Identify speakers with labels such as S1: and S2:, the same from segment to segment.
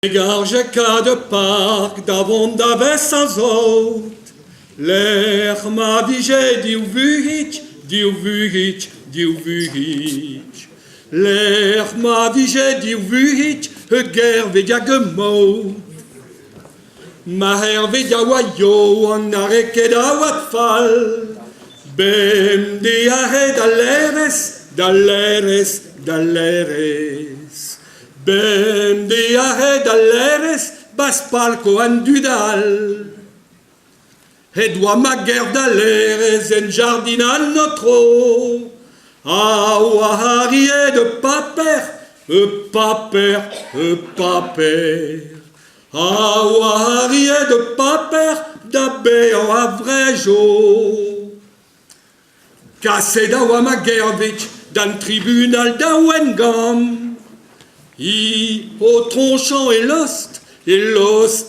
S1: Garge cas de parc d'avant d'avait sans autre. L'air m'a dit j'ai dit vuhich, dit vuhich, dit vuhich. L'air m'a dit j'ai dit vuhich, guerre vedia gemot. Ma her vedia wayo en arrêt da watfal. Bem de arrêt d'aleres. Bem de arrêt d'aleres, bas palco an dudal. Edwa ma guerre d'aleres en jardin an notro. Aouaharie de paper. Aouaharie de paper, d'abbé en avrejo. Cassé d'awa ma guervich, dans tribunal d'Awengam. I au tronchant et lost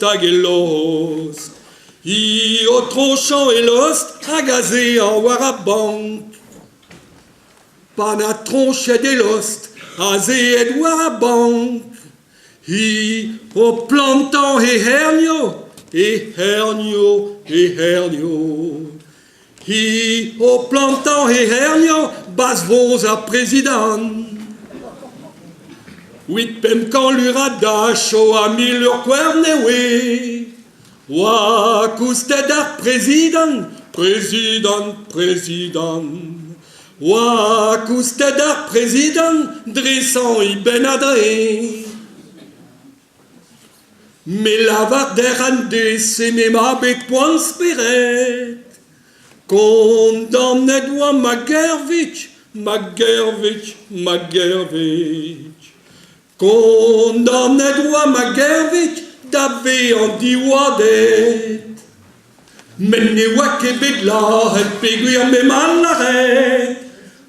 S1: ag et lost. I au tronchant et lost, agazé en warabank. Pana tronche des lost, azé et warabank. I au plantant et hernio. I au plantant et hernio, bas vos à président. Huit pem quand l'uradash o a mis leur quernewe. Wa coustedar président. Wa coustedar président, dressant i benadré. Mais la varder ande se mema bet point spiret. Condamne doa Magervich. Condamne doa Magervich, d'ave en diwadet. Men ne wake bedla, et peguir me malaret.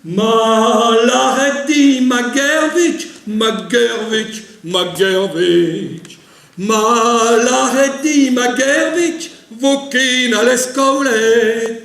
S1: Malaret di Magervich. Malaret di Magervich, vokin à l'escolet.